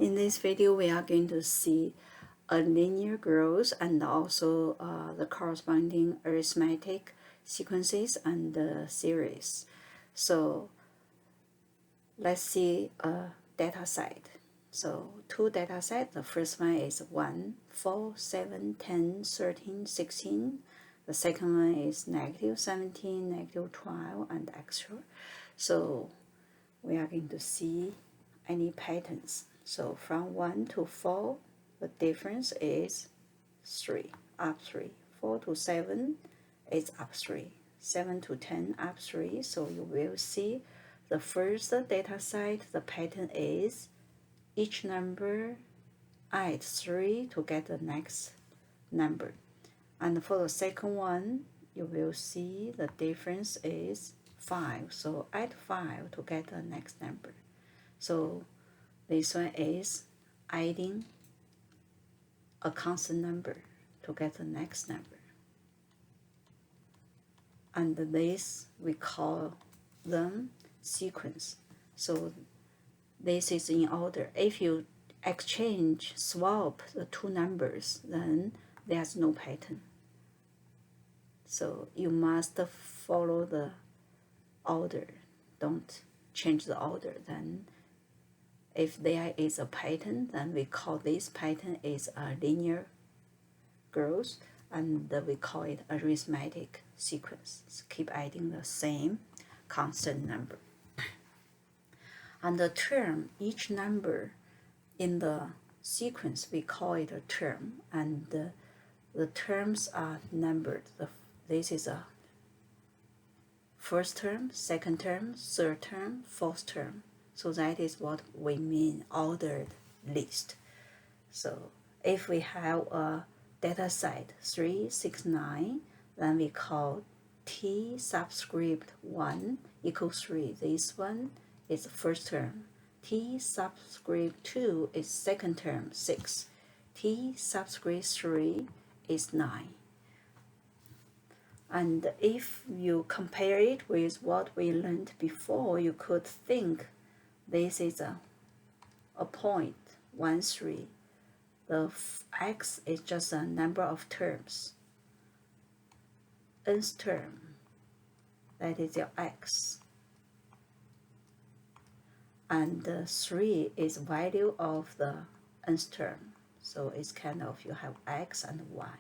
In this video, we are going to see a linear growth and also the corresponding arithmetic sequences and series. So let's see a data set. So two data sets. The first one is 1, 4, 7, 10, 13, 16. The second one is -17, -12, and extra. So we are going to see any patterns. So from 1 to 4, the difference is 3, up 3. 4 to 7 is up 3. 7 to 10, up 3. So you will see the first data set, the pattern is each number add 3 to get the next number. And for the second one, you will see the difference is 5. So add 5 to get the next number. So this one is adding a constant number to get the next number. And this we call them sequence. So this is in order. If you swap the two numbers, then there's no pattern. So you must follow the order. Don't change the order. Then if there is a pattern, then we call this pattern is a linear growth, and we call it arithmetic sequence. So keep adding the same constant number. And the term, each number in the sequence, we call it a term, and the terms are numbered. This is a first term, second term, third term, fourth term. So that is what we mean ordered list. So if we have a data set 3, 6, 9, then we call T subscript 1 equals 3. This one is first term. T subscript 2 is second term, 6. T subscript 3 is 9. And if you compare it with what we learned before, you could think this is a point, 1, 3. The x is just a number of terms. Nth term, that is your x. And 3 is value of the nth term. So it's kind of, you have x and y.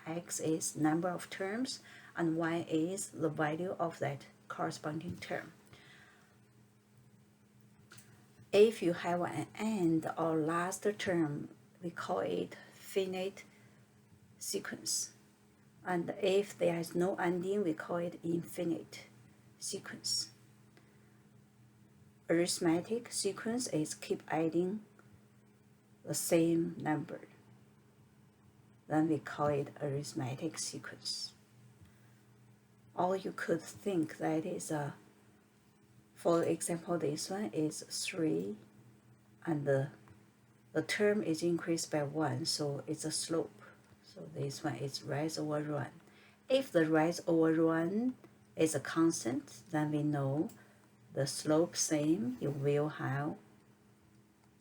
X is number of terms, and y is the value of that corresponding term. If you have an end or last term, we call it finite sequence. And if there is no ending, we call it infinite sequence. Arithmetic sequence is keep adding the same number. Then we call it arithmetic sequence. Or you could think that is for example, this one is 3, and the term is increased by 1, so it's a slope. So this one is rise over run. If the rise over run is a constant, then we know the slope same, you will have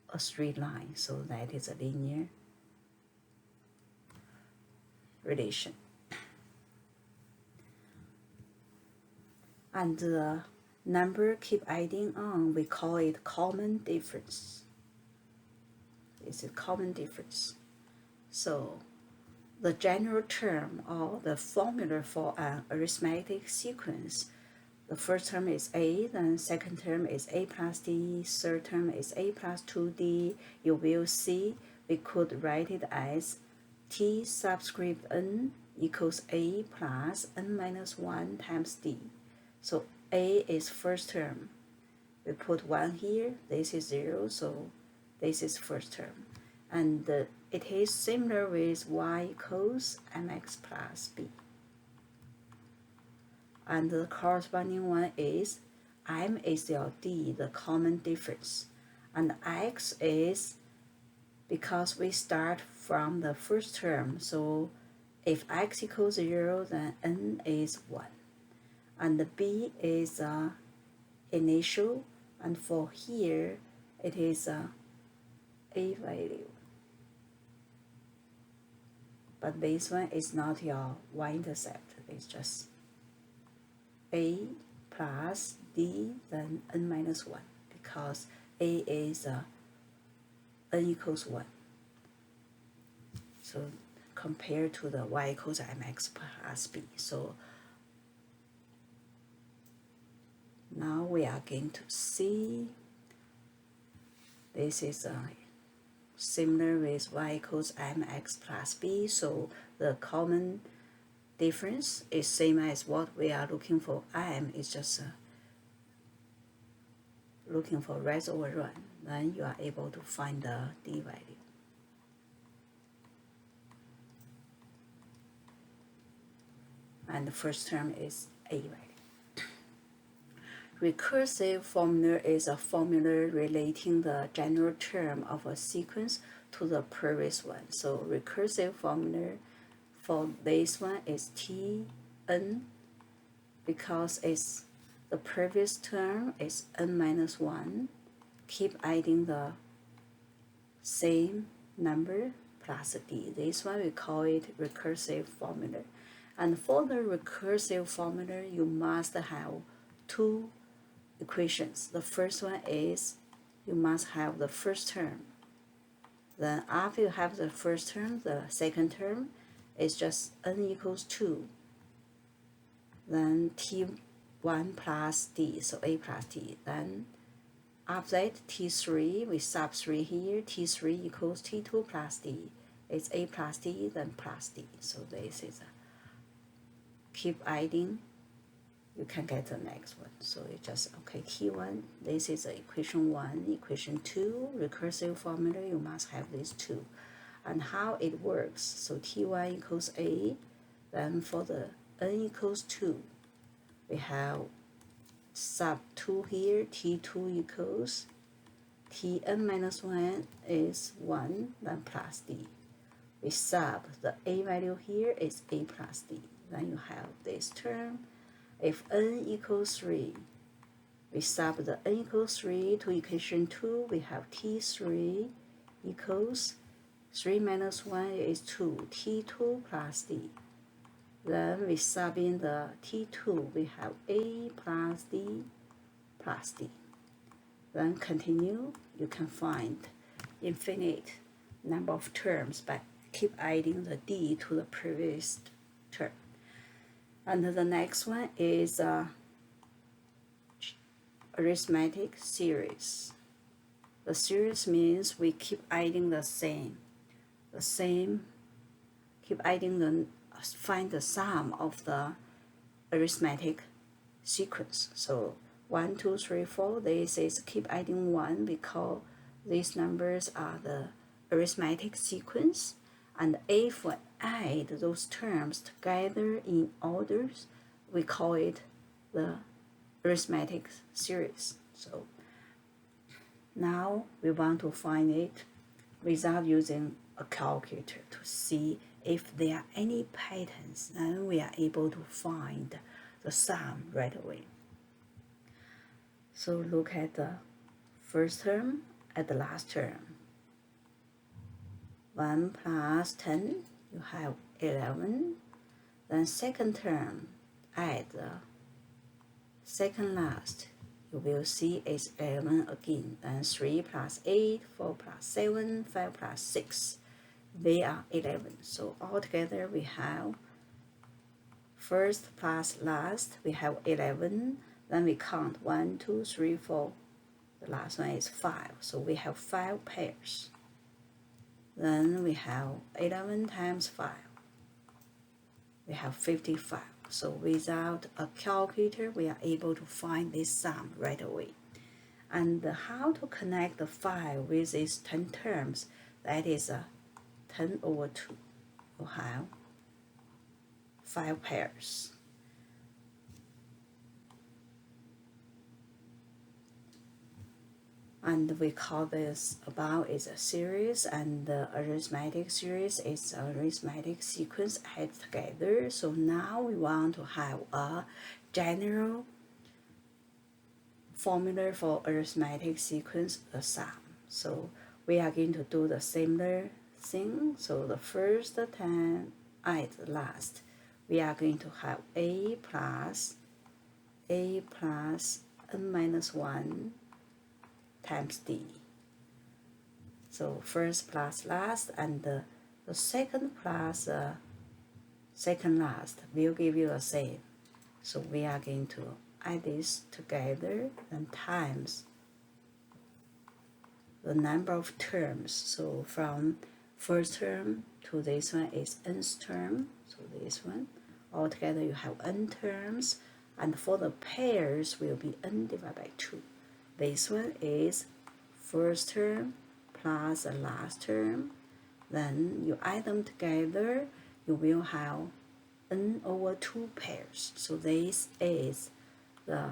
a straight line. So that is a linear relation. And the number keep adding on, we call it common difference. It's a common difference. So the general term or the formula for an arithmetic sequence, the first term is a, then second term is a plus d, third term is a plus 2d. You will see we could write it as t subscript n equals a plus n minus 1 times d. So a is first term. We put 1 here, this is 0, so this is first term. And it is similar with y equals mx plus b. And the corresponding one is m is your d, the common difference. And x is, because we start from the first term, so if x equals 0, then n is 1. And the b is a, initial, and for here it is a value. But this one is not your y-intercept. It's just a plus d then n minus 1 because a is n equals 1. So compared to the y equals mx plus b. So now we are going to see this is similar with y equals mx plus b. So the common difference is same as what we are looking for. M is just looking for rest over run. Then you are able to find the d value. And the first term is a value. Recursive formula is a formula relating the general term of a sequence to the previous one. So recursive formula for this one is Tn because it's the previous term is n minus 1. Keep adding the same number plus d. This one we call it recursive formula. And for the recursive formula, you must have two equations. The first one is you must have the first term. Then after you have the first term, the second term is just n equals 2. Then t1 plus d, so a plus d. Then after that, t3, we sub 3 here, t3 equals t2 plus d. It's a plus d, then plus d. So this is keep adding, you can get the next one. So it's just, okay, T1, this is equation 1, equation 2, recursive formula, you must have these two. And how it works, so T1 equals A, then for the n equals 2, we have sub 2 here, T2 equals Tn minus 1 is 1, then plus d. We sub the a value here is a plus d. Then you have this term. If n equals 3, we sub the n equals 3 to equation 2, we have t3 equals 3 minus 1 is 2, t2 plus d. Then we sub in the t2, we have a plus d plus d. Then continue, you can find infinite number of terms by keep adding the d to the previous term. And the next one is arithmetic series. The series means we keep adding the same, keep adding find the sum of the arithmetic sequence. So 1, 2, 3, 4, this is keep adding 1 because these numbers are the arithmetic sequence. And if we add those terms together in orders, we call it the arithmetic series. So now we want to find it without using a calculator to see if there are any patterns, then we are able to find the sum right away. So look at the first term and the last term. 1 plus 10, you have 11. Then second term, add the second last, you will see it's 11 again. Then 3 plus 8, 4 plus 7, 5 plus 6, they are 11. So altogether we have first plus last, we have 11. Then we count 1, 2, 3, 4. The last one is 5. So we have 5 pairs. Then we have 11 times 5. We have 55. So without a calculator, we are able to find this sum right away. And how to connect the 5 with these 10 terms, that is 10 over 2. You have 5 pairs. And we call this about is a series, and the arithmetic series is a arithmetic sequence added together. So now we want to have a general formula for arithmetic sequence, a sum. So we are going to do the similar thing. So the first time add the last, we are going to have a plus n minus 1 times d. So first plus last, and the second plus second last will give you the same. So we are going to add this together and times the number of terms. So from first term to this one is nth term. So this one, altogether you have n terms, and for the pairs will be n divided by 2. This one is first term plus the last term. Then you add them together, you will have n over 2 pairs. So this is the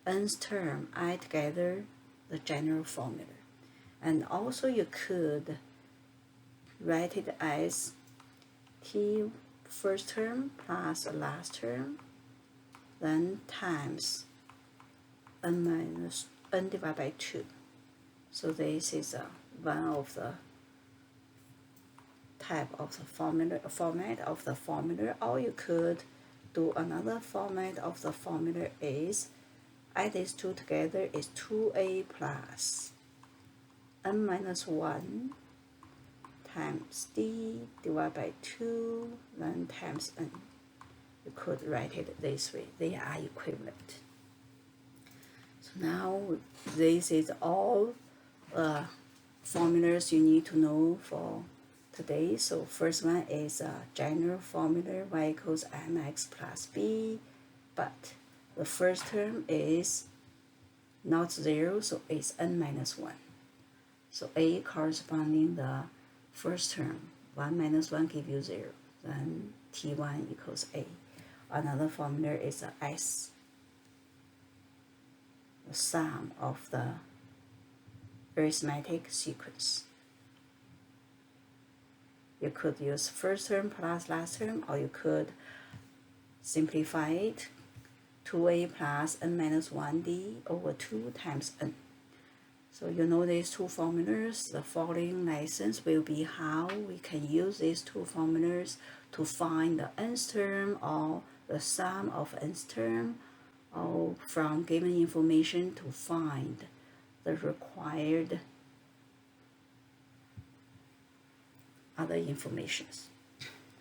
nth term add together the general formula. And also you could write it as t first term plus the last term, then times n divided by 2. So this is one of the type of the format of the formula. Or you could do another format of the formula is add these two together is 2a plus n minus 1 times d divided by 2, then times n. You could write it this way. They are equivalent. So now this is all formulas you need to know for today. So first one is a general formula, y equals mx plus b, but the first term is not 0, so it's n minus 1. So a corresponding the first term, 1 minus 1 give you 0, then t1 equals a. Another formula is a s, the sum of the arithmetic sequence. You could use first term plus last term, or you could simplify it, 2a plus n minus 1d over 2 times n. So you know these two formulas. The following lessons will be how we can use these two formulas to find the nth term or the sum of nth term, or from given information to find the required other informations.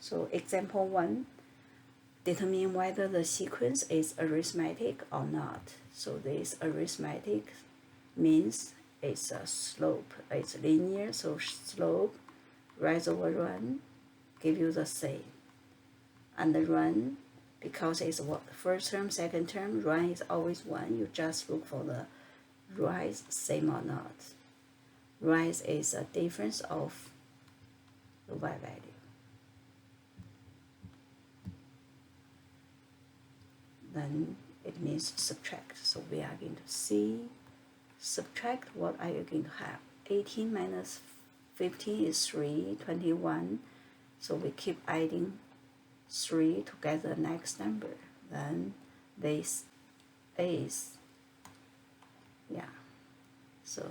So example 1, determine whether the sequence is arithmetic or not. So this arithmetic means it's a slope, it's linear, so slope, rise over run, give you the same. And the run, because it's what, first term, second term, run is always 1, you just look for the rise, same or not. Rise is a difference of the y value. Then it means subtract. So we are going to see, subtract, what are you going to have? 18 minus 15 is 3, 21. So we keep adding 3 to get the next number. Then this is, yeah, so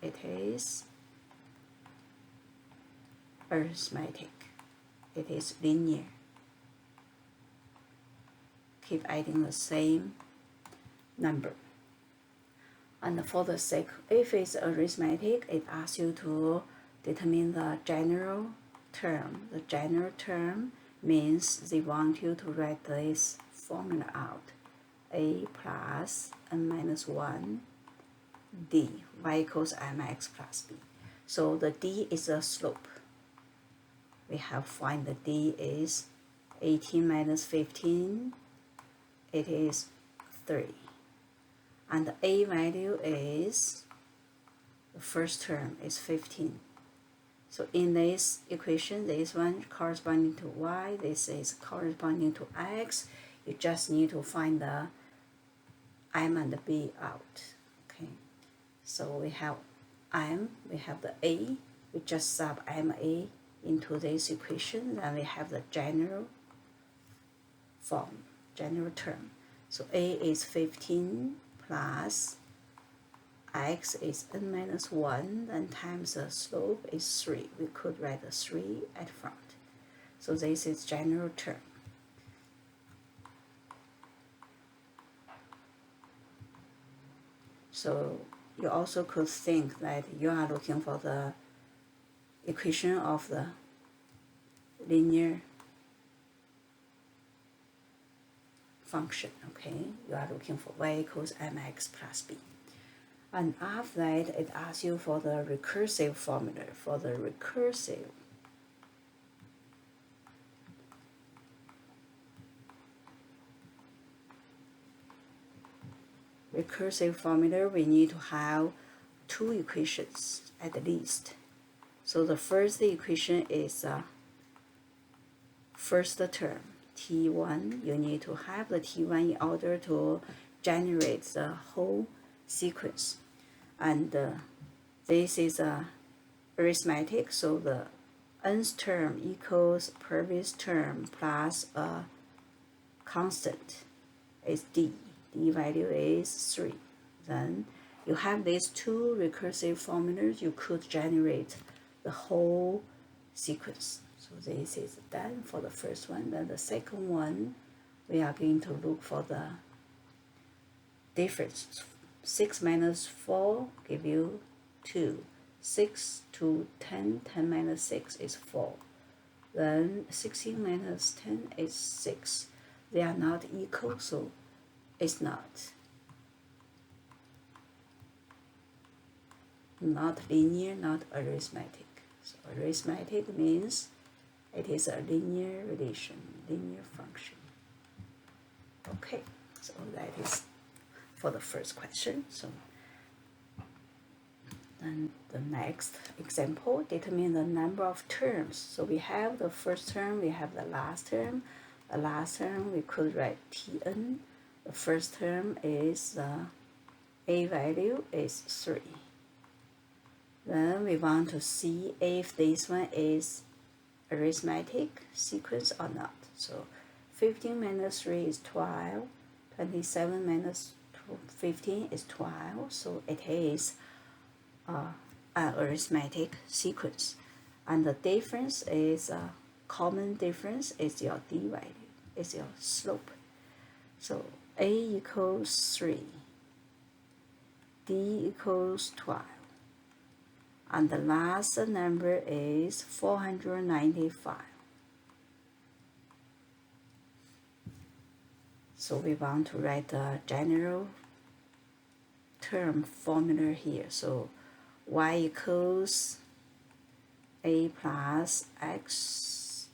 it is arithmetic. It is linear. Keep adding the same number. And for the sake, if it's arithmetic, it asks you to determine the general term. The general term means they want you to write this formula out. A plus n minus 1 d, y equals mx plus b. So the d is a slope. We have find the d is 18 minus 15, it is 3. And the a value is, the first term is 15. So in this equation, this one corresponding to y, this is corresponding to x. You just need to find the m and the b out. Okay, so we have m, we have the a, we just sub ma into this equation, then we have the general form, general term. So a is 15 plus x is n minus 1, and times the slope is 3. We could write the 3 at front. So this is general term. So you also could think that you are looking for the equation of the linear function, okay? You are looking for y equals mx plus b. And after that, it asks you for the recursive formula. For the recursive formula, we need to have two equations at least. So the first equation is first term, t1. You need to have the t1 in order to generate the whole sequence. And this is arithmetic, so the nth term equals previous term plus a constant is d. D value is 3. Then you have these two recursive formulas, you could generate the whole sequence. So this is done for the first one. Then the second one, we are going to look for the difference. 6 minus 4 give you 2. 6 to 10, 10 minus 6 is 4. Then 16 minus 10 is 6. They are not equal, so it's not linear, not arithmetic. So arithmetic means it is a linear relation, linear function. Okay, so that is for the first question. So then the next example, determine the number of terms. So we have the first term, we have the last term. The last term we could write Tn. The first term is a value is 3. Then we want to see if this one is arithmetic sequence or not. So 15 minus 3 is 12. 27 minus 15 is 12. So it is an arithmetic sequence. And the difference is common difference is your d value, is your slope. So a equals 3, d equals 12, and the last number is 495. So we want to write the general term formula here. So y equals a plus x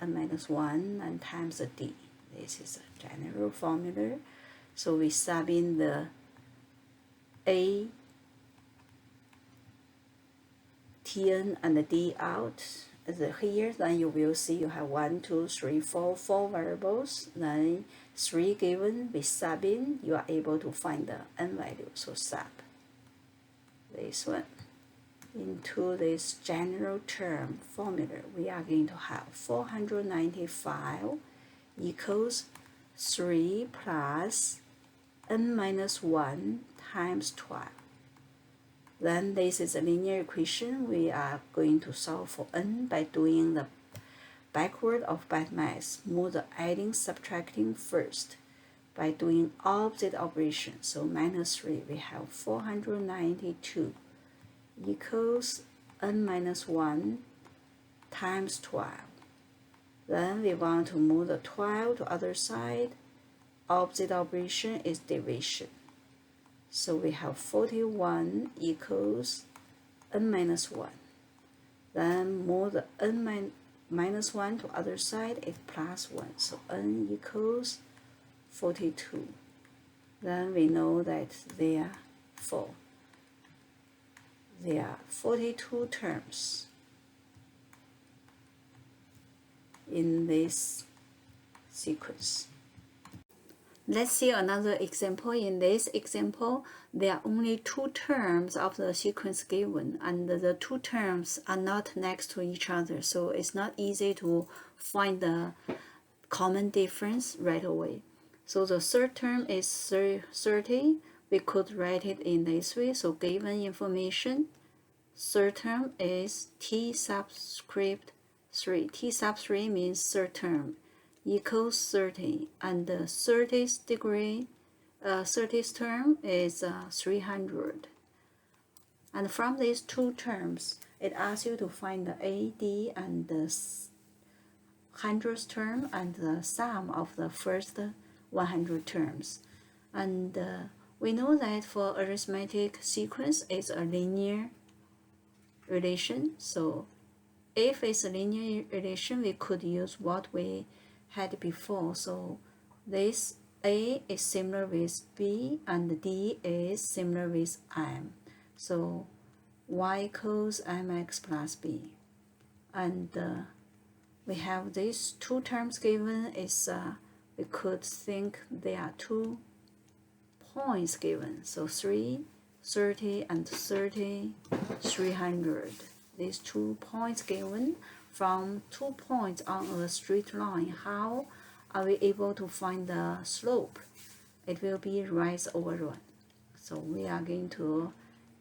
and minus 1 and times the d. This is a general formula. So we sub in the a, tn, and the d out here. Then you will see you have 1, 2, 3, 4 variables. Then 3 given, we sub in, you are able to find the n value. So sub this one into this general term formula. We are going to have 495 equals 3 plus n minus 1 times 12. Then this is a linear equation. We are going to solve for n by doing the backward of bad math. Move the adding, subtracting first by doing opposite operation. So minus 3, we have 492 equals n minus 1 times 12. Then we want to move the 12 to other side. Opposite operation is division. So we have 41 equals n minus 1. Then move the n minus 1 to other side is plus 1. So n equals 42. Then we know that there are 42 terms in this sequence. Let's see another example. In this example, there are only 2 terms of the sequence given, and the 2 terms are not next to each other, so it's not easy to find the common difference right away. So the third term is 30 we could write it in this way. So given information, third term is t subscript 3. T sub 3 means third term equals 30, and the 30th degree, 30th term is 300. And from these two terms, it asks you to find the A, D, and the 100th term and the sum of the first 100 terms. And we know that for arithmetic sequence, it's a linear relation. So if it's a linear relation, we could use what we had before. So this A is similar with B and D is similar with M. So y equals mx plus b. And we have these two terms given. Is we could think there are 2 points given. So 3, 30, and 30, 300. These 2 points given from 2 points on a straight line. How are we able to find the slope? It will be rise over run. So we are going to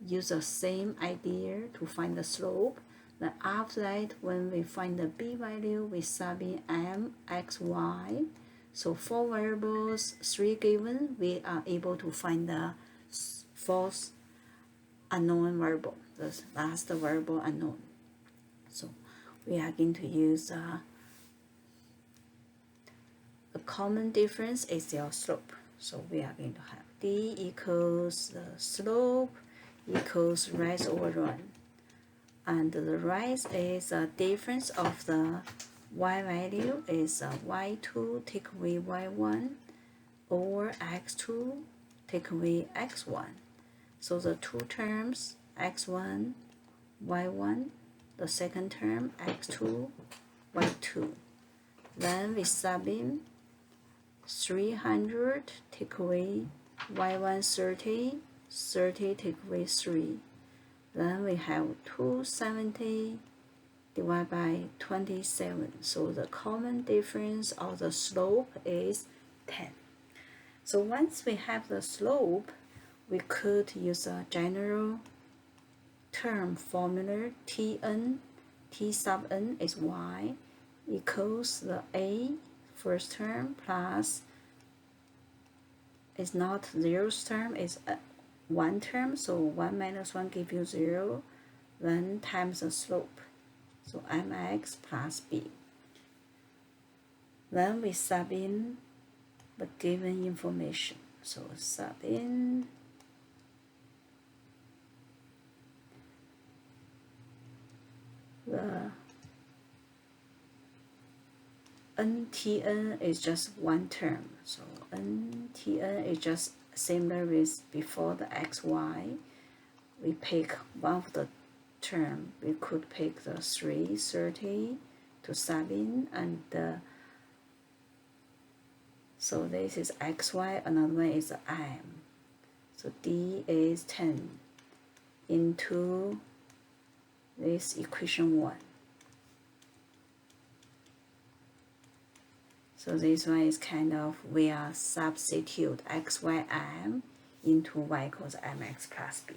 use the same idea to find the slope. Then after that, when we find the b value, we sub in m, x, y. So 4 variables, 3 given, we are able to find the fourth unknown variable, the last variable unknown. So we are going to use a common difference is your slope. So we are going to have d equals the slope equals rise over run. And the rise is a difference of the y value is y2 take away y1 or x2 take away x1. So the 2 terms x1, y1, the second term x2, y2. Then we sub in 300 take away y1 30, 30 take away 3. Then we have 270 divided by 27. So the common difference of the slope is 10. So once we have the slope, we could use a general term formula Tn, T sub n is y equals the A first term plus is not zeroth term, is 1 term, so 1 minus 1 gives you 0, then times the slope, so mx plus b. Then we sub in the given information, so sub in the ntn is just 1 term, so ntn is just similar with before the xy. We pick one of the term. We could pick the 330 to sub in, and so this is xy, another one is m. So d is 10 into this equation 1. So this one is kind of, we are substitute xym into y equals mx plus b.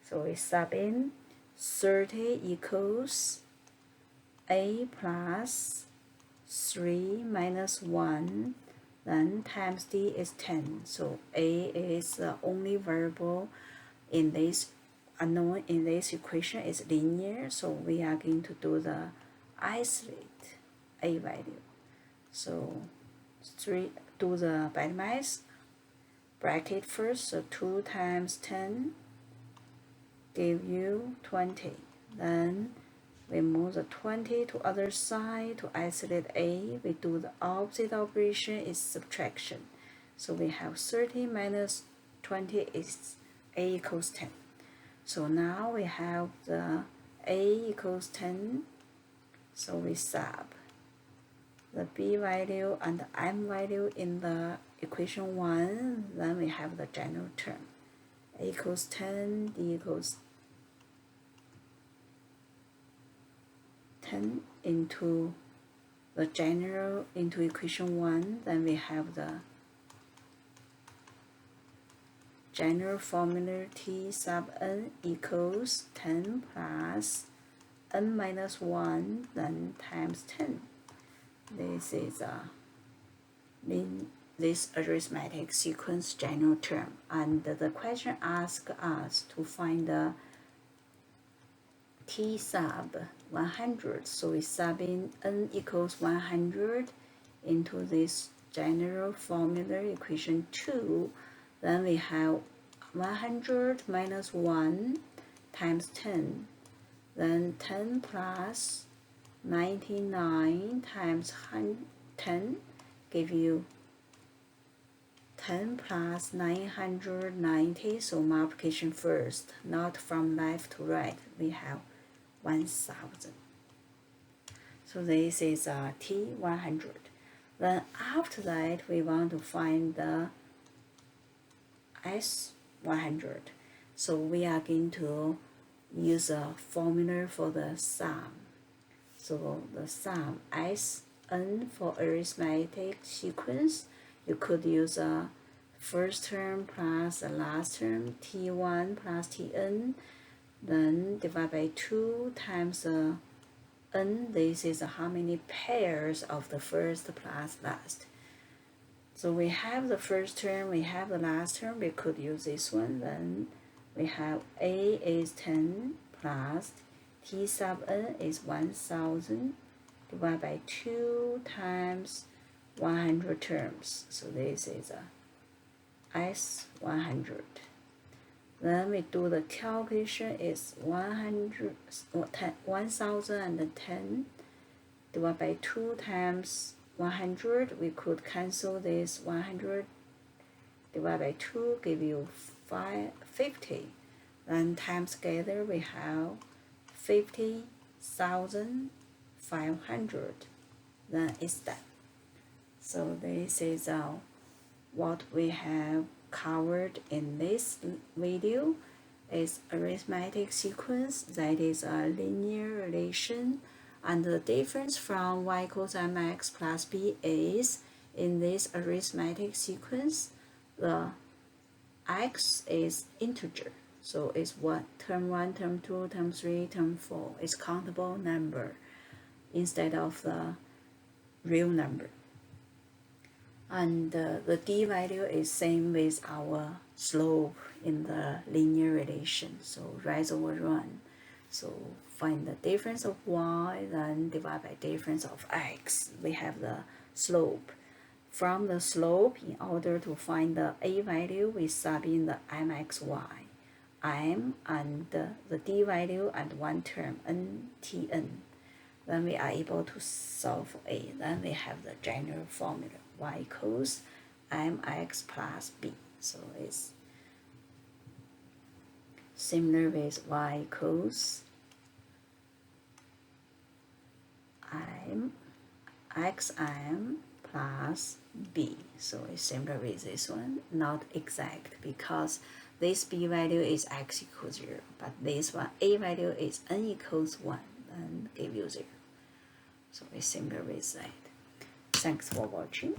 So we sub in 30 equals a plus 3 minus 1, then times d is 10. So a is the only variable in this unknown in this equation is linear, so we are going to do the isolate a value. So 3, do the Betamax bracket first, so 2 times 10 give you 20. Then we move the 20 to other side to isolate a. We do the opposite operation is subtraction. So we have 30 minus 20 is a equals 10. So now we have the a equals 10. So we sub the b value and the m value in the equation 1, then we have the general term. A equals 10, d equals 10 into the general into equation 1, then we have the general formula t sub n equals 10 plus n minus 1 then times 10. This is this arithmetic sequence general term, and the question asks us to find the t sub 100. So we sub in n equals 100 into this general formula equation 2. Then we have 100 minus 1 times 10. Then 10 plus 99 times 10 give you 10 plus 990. So multiplication first, not from left to right. We have 1000. So this is T100. Then after that, we want to find the S100. So we are going to use a formula for the sum. So the sum Sn for arithmetic sequence, you could use a first term plus the last term, T1 plus Tn, then divide by 2 times n. This is how many pairs of the first plus last. So we have the first term, we have the last term, we could use this one. Then we have A is 10 plus T sub n is 1000 divided by 2 times 100 terms. So this is S100. Then we do the calculation is 1010 divided by 2 times 100. We could cancel this 100 divided by 2 give you 50. Then times together we have 50,500. Then it's done. So this is what we have covered in this video. Is arithmetic sequence, that is a linear relation, and the difference from y equals mx plus b is in this arithmetic sequence the x is integer, so it's what term 1, term 2, term 3, term 4 is countable number instead of the real number. And the d value is same with our slope in the linear relation, so rise over run. So find the difference of y, then divide by difference of x. We have the slope. From the slope, in order to find the a value, we sub in the mxy, m and the d value and one term ntn. Then we are able to solve a. Then we have the general formula y equals mx plus b. So it's similar with y equals xm plus b. So it's similar with this one, not exact because this b value is x equals 0, but this one a value is n equals 1, then give you 0. So it's similar with that. Thanks for watching.